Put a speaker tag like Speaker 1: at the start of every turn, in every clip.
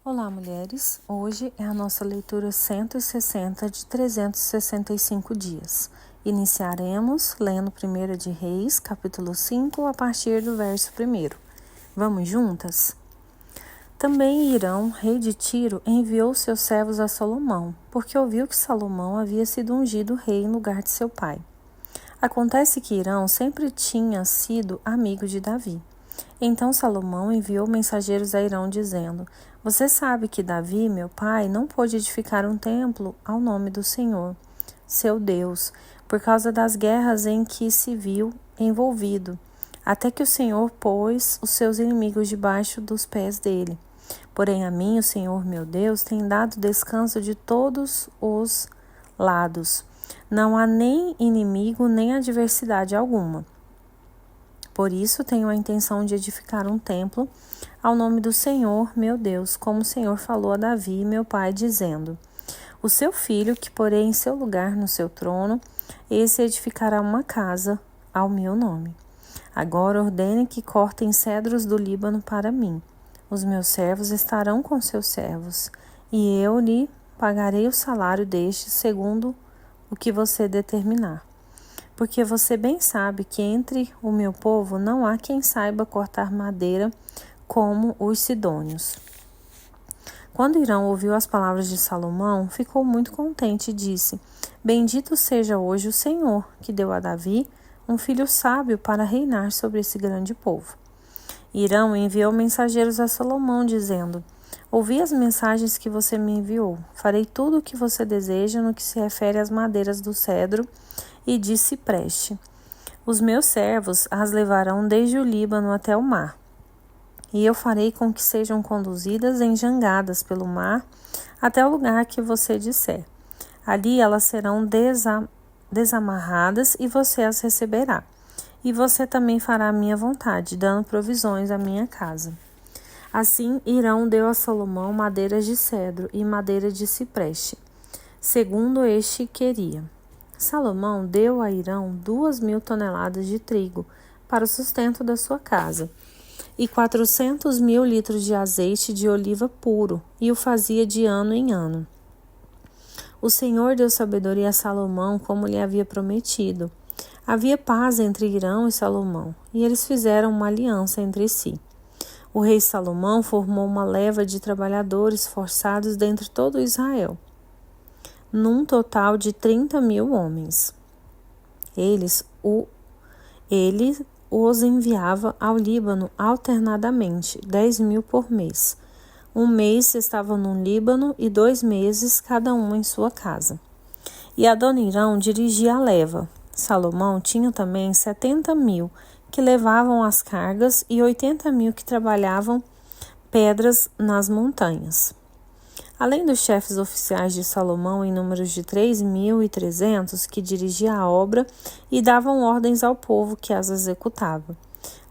Speaker 1: Olá, mulheres! Hoje é a nossa leitura 160 de 365 dias. Iniciaremos lendo 1 de Reis, capítulo 5, a partir do verso 1. Vamos juntas? Também Hirão, rei de Tiro, enviou seus servos a Salomão, porque ouviu que Salomão havia sido ungido rei em lugar de seu pai. Acontece que Hirão sempre tinha sido amigo de Davi. Então Salomão enviou mensageiros a Hirão dizendo: Você sabe que Davi, meu pai, não pôde edificar um templo ao nome do Senhor, seu Deus, por causa das guerras em que se viu envolvido, até que o Senhor pôs os seus inimigos debaixo dos pés dele. Porém a mim, o Senhor, meu Deus, tem dado descanso de todos os lados. Não há nem inimigo, nem adversidade alguma. Por isso tenho a intenção de edificar um templo ao nome do Senhor, meu Deus, como o Senhor falou a Davi, meu pai, dizendo: O seu filho, que porei em seu lugar no seu trono, esse edificará uma casa ao meu nome. Agora ordene que cortem cedros do Líbano para mim. Os meus servos estarão com seus servos, e eu lhe pagarei o salário destes segundo o que você determinar. Porque você bem sabe que entre o meu povo não há quem saiba cortar madeira como os sidônios. Quando Hirão ouviu as palavras de Salomão, ficou muito contente e disse: Bendito seja hoje o Senhor, que deu a Davi um filho sábio para reinar sobre esse grande povo. Hirão enviou mensageiros a Salomão, dizendo: Ouvi as mensagens que você me enviou. Farei tudo o que você deseja no que se refere às madeiras do cedro e de cipreste. Os meus servos as levarão desde o Líbano até o mar. E eu farei com que sejam conduzidas em jangadas pelo mar até o lugar que você disser. Ali elas serão desamarradas e você as receberá. E você também fará a minha vontade, dando provisões à minha casa. Assim, Hirão deu a Salomão madeiras de cedro e madeira de cipreste, segundo este queria. Salomão deu a Hirão 2.000 toneladas de trigo para o sustento da sua casa e 400.000 litros de azeite de oliva puro, e o fazia de ano em ano. O Senhor deu sabedoria a Salomão como lhe havia prometido. Havia paz entre Hirão e Salomão, e eles fizeram uma aliança entre si. O rei Salomão formou uma leva de trabalhadores forçados dentre todo Israel, num total de 30.000 homens. Ele os enviava ao Líbano alternadamente, 10.000 por mês. Um mês estavam no Líbano e 2 meses cada um em sua casa. E Adonirão dirigia a leva. Salomão tinha também 70.000 que levavam as cargas e 80.000 que trabalhavam pedras nas montanhas. Além dos chefes oficiais de Salomão em números de 3.300 que dirigiam a obra e davam ordens ao povo que as executava.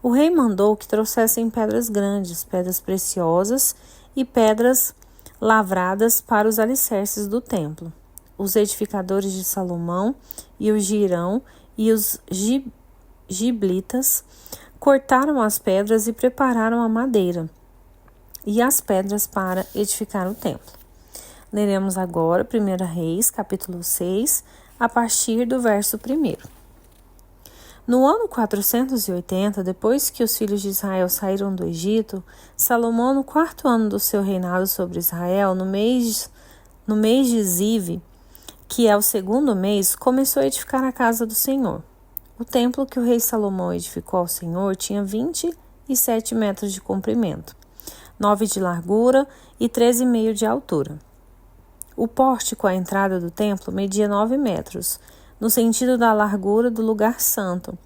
Speaker 1: O rei mandou que trouxessem pedras grandes, pedras preciosas e pedras lavradas para os alicerces do templo. Os edificadores de Salomão e os de Hirão e os giblitas cortaram as pedras e prepararam a madeira e as pedras para edificar o templo. Leremos agora 1 Reis, capítulo 6, a partir do verso 1. No ano 480, depois que os filhos de Israel saíram do Egito, Salomão, no 4º ano do seu reinado sobre Israel, no mês de Zive, que é o 2º mês, começou a edificar a casa do Senhor. O templo que o rei Salomão edificou ao Senhor tinha 27 metros de comprimento, 9 de largura e 13,5 de altura. O pórtico à entrada do templo media 9 metros, no sentido da largura do lugar santo,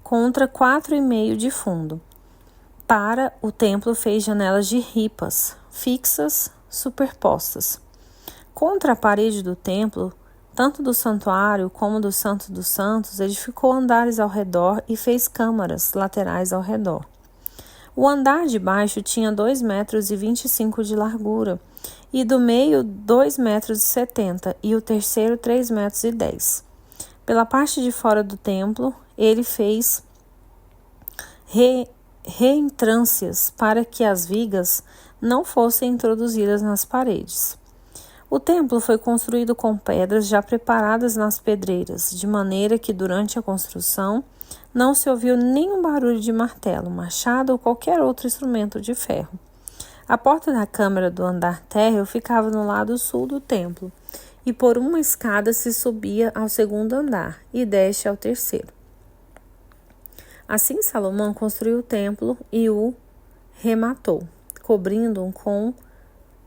Speaker 1: contra 4,5 de fundo. Para o templo fez janelas de ripas, fixas, superpostas. Contra a parede do templo, tanto do santuário como do Santo dos Santos, edificou andares ao redor e fez câmaras laterais ao redor. O andar de baixo tinha 2,25 metros de largura, e do meio 2,70 metros, e o terceiro 3,10 metros. Pela parte de fora do templo, ele fez reentrâncias para que as vigas não fossem introduzidas nas paredes. O templo foi construído com pedras já preparadas nas pedreiras, de maneira que durante a construção não se ouviu nenhum barulho de martelo, machado ou qualquer outro instrumento de ferro. A porta da câmara do andar térreo ficava no lado sul do templo, e por uma escada se subia ao segundo andar e desce ao terceiro. Assim Salomão construiu o templo e o rematou, cobrindo-o com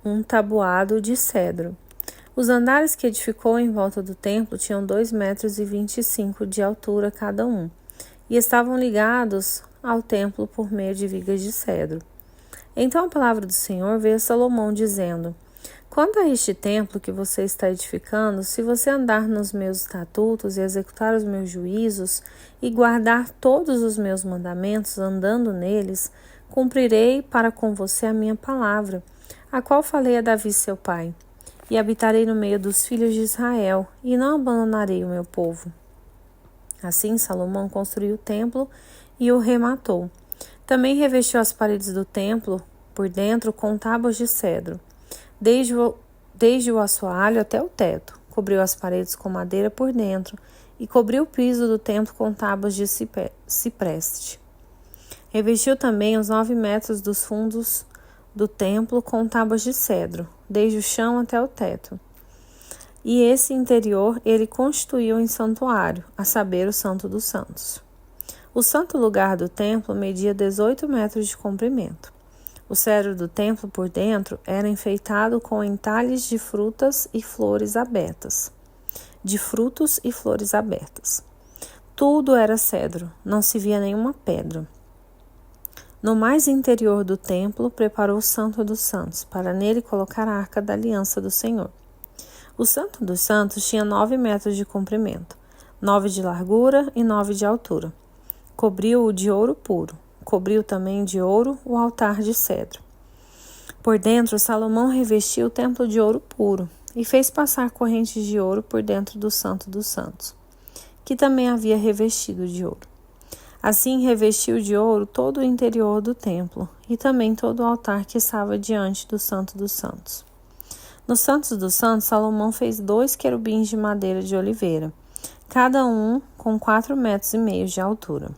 Speaker 1: um tabuado de cedro. Os andares que edificou em volta do templo tinham 2,25 metros de altura cada um, e estavam ligados ao templo por meio de vigas de cedro. Então a palavra do Senhor veio a Salomão, dizendo: quanto a este templo que você está edificando, se você andar nos meus estatutos e executar os meus juízos e guardar todos os meus mandamentos, andando neles, cumprirei para com você a minha palavra, a qual falei a Davi seu pai, e habitarei no meio dos filhos de Israel, e não abandonarei o meu povo. Assim Salomão construiu o templo e o rematou. Também revestiu as paredes do templo por dentro com tábuas de cedro, desde o assoalho até o teto. Cobriu as paredes com madeira por dentro e cobriu o piso do templo com tábuas de cipreste. Revestiu também os 9 metros dos fundos do templo com tábuas de cedro, desde o chão até o teto. E esse interior ele constituiu em santuário, a saber, o Santo dos Santos. O santo lugar do templo media 18 metros de comprimento. O cedro do templo por dentro era enfeitado com entalhes de frutas e flores abertas. Tudo era cedro, não se via nenhuma pedra. No mais interior do templo, preparou o Santo dos Santos, para nele colocar a arca da aliança do Senhor. O Santo dos Santos tinha 9 metros de comprimento, 9 de largura e 9 de altura. Cobriu-o de ouro puro. Cobriu também de ouro o altar de cedro. Por dentro, Salomão revestiu o templo de ouro puro e fez passar correntes de ouro por dentro do Santo dos Santos, que também havia revestido de ouro. Assim revestiu de ouro todo o interior do templo e também todo o altar que estava diante do Santo dos Santos. No Santo dos Santos, Salomão fez 2 querubins de madeira de oliveira, cada um com 4,5 metros de altura.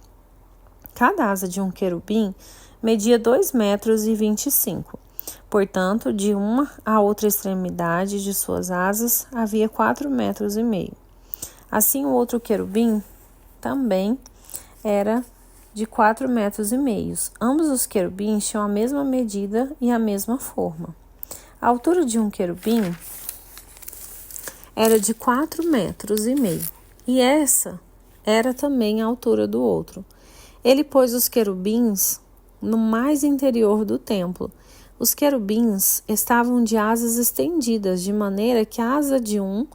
Speaker 1: Cada asa de um querubim media 2,25 metros. Portanto, de uma à outra extremidade de suas asas havia 4,5 metros. Assim, o outro querubim também era de 4,5 metros. Ambos os querubins tinham a mesma medida e a mesma forma. A altura de um querubim era de 4,5 metros, e essa era também a altura do outro. Ele pôs os querubins no mais interior do templo. Os querubins estavam de asas estendidas, de maneira que a asa de um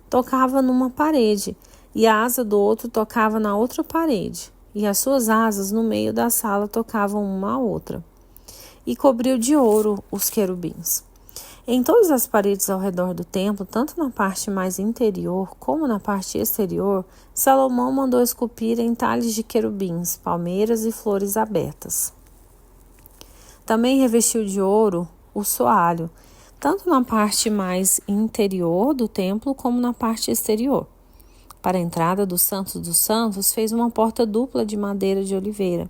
Speaker 1: tocava numa parede e a asa do outro tocava na outra parede, e as suas asas no meio da sala tocavam uma à outra. E cobriu de ouro os querubins. Em todas as paredes ao redor do templo, tanto na parte mais interior como na parte exterior, Salomão mandou esculpir entalhes de querubins, palmeiras e flores abertas. Também revestiu de ouro o soalho, tanto na parte mais interior do templo como na parte exterior. Para a entrada do Santo dos Santos, fez uma porta dupla de madeira de oliveira.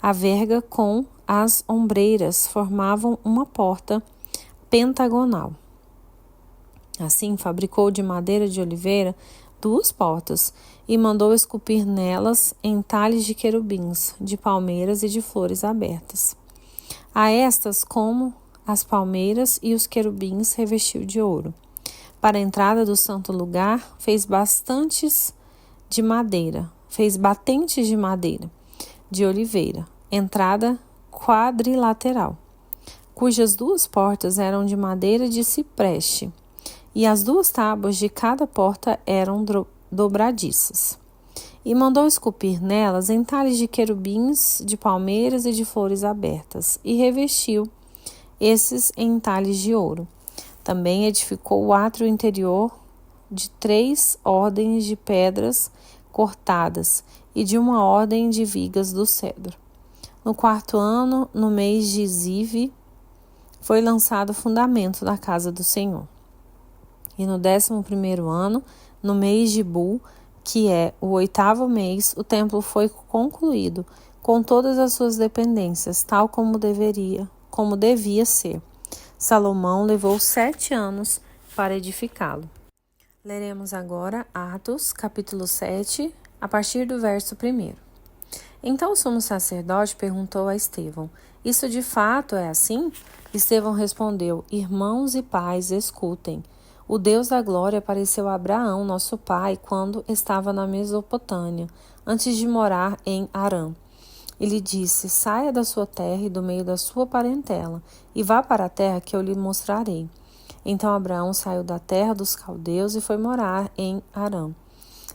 Speaker 1: A verga com as ombreiras formavam uma porta pentagonal. Assim, fabricou de madeira de oliveira 2 portas e mandou esculpir nelas entalhes de querubins, de palmeiras e de flores abertas. A estas, como as palmeiras e os querubins, revestiu de ouro. Para a entrada do santo lugar, fez batentes de madeira de oliveira, entrada quadrilateral, cujas 2 portas eram de madeira de cipreste, e as 2 tábuas de cada porta eram dobradiças. E mandou esculpir nelas entalhes de querubins, de palmeiras e de flores abertas, e revestiu esses entalhes de ouro. Também edificou o átrio interior de 3 ordens de pedras cortadas e de uma ordem de vigas do cedro. No 4º ano, no mês de Zive, foi lançado o fundamento da casa do Senhor. E no 11º ano, no mês de Bu, que é o 8º mês, o templo foi concluído, com todas as suas dependências, tal como devia ser. Salomão levou 7 anos para edificá-lo. Leremos agora Atos, capítulo 7, a partir do verso 1. Então o sumo sacerdote perguntou a Estevão: Isso de fato é assim? Estevão respondeu: Irmãos e pais, escutem. O Deus da glória apareceu a Abraão, nosso pai, quando estava na Mesopotâmia, antes de morar em Harã. Ele disse: Saia da sua terra e do meio da sua parentela, e vá para a terra que eu lhe mostrarei. Então Abraão saiu da terra dos caldeus e foi morar em Harã.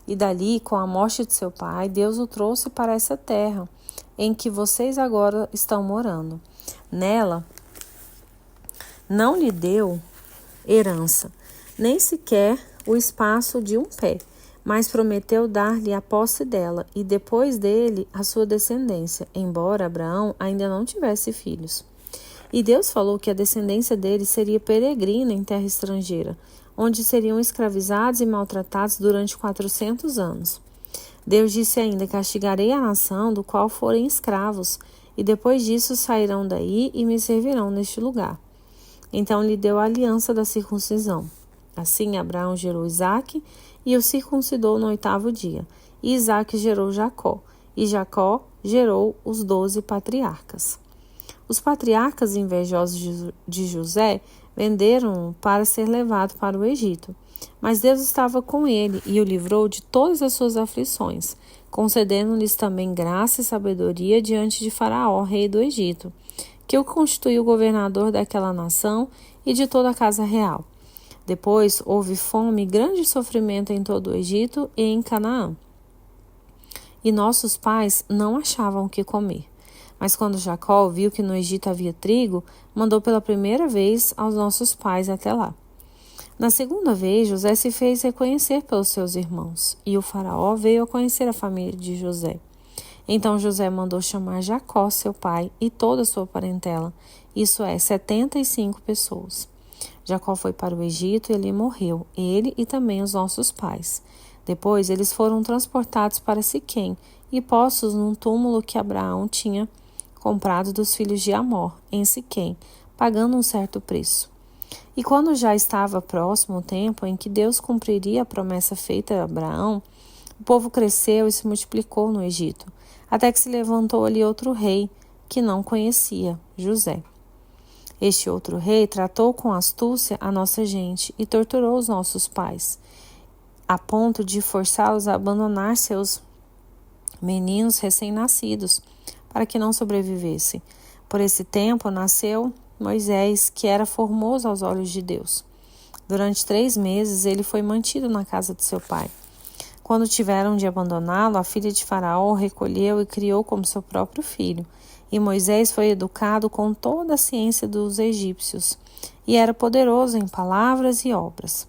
Speaker 1: E dali, com a morte de seu pai, Deus o trouxe para essa terra, em que vocês agora estão morando. Nela, não lhe deu herança, nem sequer o espaço de um pé, mas prometeu dar-lhe a posse dela e depois dele a sua descendência, embora Abraão ainda não tivesse filhos. E Deus falou que a descendência dele seria peregrina em terra estrangeira, onde seriam escravizados e maltratados durante 400 anos. Deus disse ainda: Castigarei a nação do qual forem escravos, e depois disso sairão daí e me servirão neste lugar. Então lhe deu a aliança da circuncisão. Assim Abraão gerou Isaque e o circuncidou no 8º dia. E Isaque gerou Jacó, e Jacó gerou os 12 patriarcas. Os patriarcas invejosos de José venderam-o para ser levado para o Egito. Mas Deus estava com ele e o livrou de todas as suas aflições, concedendo-lhes também graça e sabedoria diante de Faraó, rei do Egito, que o constituiu governador daquela nação e de toda a casa real. Depois houve fome e grande sofrimento em todo o Egito e em Canaã. E nossos pais não achavam o que comer. Mas quando Jacó viu que no Egito havia trigo, mandou pela primeira vez aos nossos pais até lá. Na segunda vez, José se fez reconhecer pelos seus irmãos, e o faraó veio a conhecer a família de José. Então José mandou chamar Jacó, seu pai, e toda a sua parentela, isso é, 75 pessoas. Jacó foi para o Egito e ali morreu, ele e também os nossos pais. Depois eles foram transportados para Siquém e postos num túmulo que Abraão tinha comprado dos filhos de Amor, em Siquém, pagando um certo preço. E quando já estava próximo o tempo em que Deus cumpriria a promessa feita a Abraão, o povo cresceu e se multiplicou no Egito, até que se levantou ali outro rei que não conhecia, José. Este outro rei tratou com astúcia a nossa gente e torturou os nossos pais, a ponto de forçá-los a abandonar seus meninos recém-nascidos, para que não sobrevivessem. Por esse tempo nasceu Moisés, que era formoso aos olhos de Deus. Durante 3 meses ele foi mantido na casa de seu pai. Quando tiveram de abandoná-lo, a filha de Faraó o recolheu e criou como seu próprio filho. E Moisés foi educado com toda a ciência dos egípcios, e era poderoso em palavras e obras.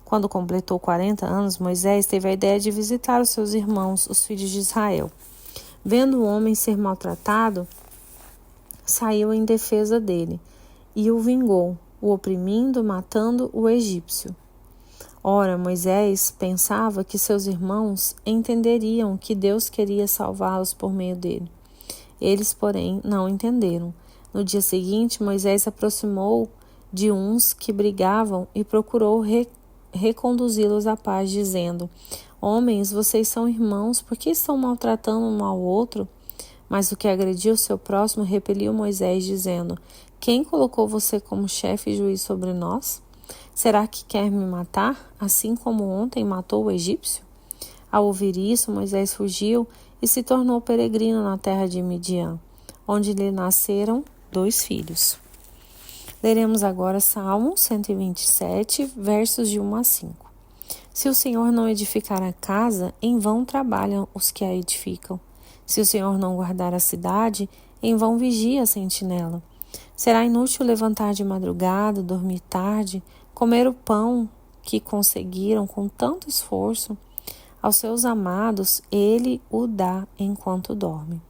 Speaker 1: Quando completou 40 anos, Moisés teve a ideia de visitar os seus irmãos, os filhos de Israel. Vendo o homem ser maltratado, saiu em defesa dele e o vingou, o oprimindo, matando o egípcio. Ora, Moisés pensava que seus irmãos entenderiam que Deus queria salvá-los por meio dele. Eles, porém, não entenderam. No dia seguinte, Moisés se aproximou de uns que brigavam e procurou reconduzi-los à paz, dizendo: Homens, vocês são irmãos, por que estão maltratando um ao outro? Mas o que agrediu seu próximo repeliu Moisés, dizendo: Quem colocou você como chefe e juiz sobre nós? Será que quer me matar, assim como ontem matou o egípcio? Ao ouvir isso, Moisés fugiu e se tornou peregrino na terra de Midian, onde lhe nasceram 2 filhos. Leremos agora Salmo 127, versos de 1 a 5. Se o Senhor não edificar a casa, em vão trabalham os que a edificam. Se o Senhor não guardar a cidade, em vão vigia a sentinela. Será inútil levantar de madrugada, dormir tarde, comer o pão que conseguiram com tanto esforço. Aos seus amados, ele o dá enquanto dorme.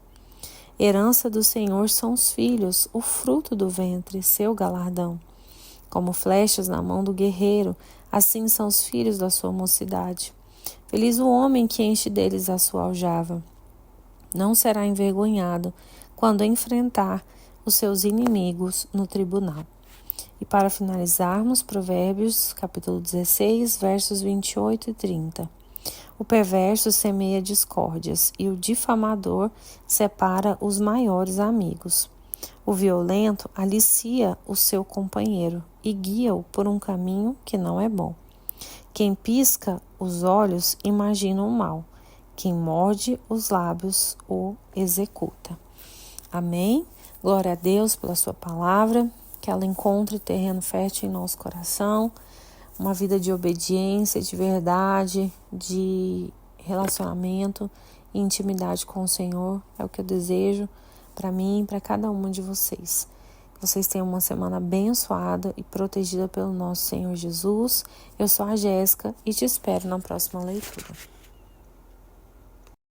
Speaker 1: Herança do Senhor são os filhos, o fruto do ventre, seu galardão. Como flechas na mão do guerreiro, assim são os filhos da sua mocidade. Feliz o homem que enche deles a sua aljava. Não será envergonhado quando enfrentar os seus inimigos no tribunal. E para finalizarmos, Provérbios, capítulo 16, versos 28 e 30. O perverso semeia discórdias e o difamador separa os maiores amigos. O violento alicia o seu companheiro e guia-o por um caminho que não é bom. Quem pisca os olhos imagina o mal. Quem morde os lábios o executa. Amém? Glória a Deus pela sua palavra, que ela encontre terreno fértil em nosso coração, uma vida de obediência, de verdade, de relacionamento e intimidade com o Senhor. É o que eu desejo para mim e para cada uma de vocês. Que vocês tenham uma semana abençoada e protegida pelo nosso Senhor Jesus. Eu sou a Jéssica e te espero na próxima leitura.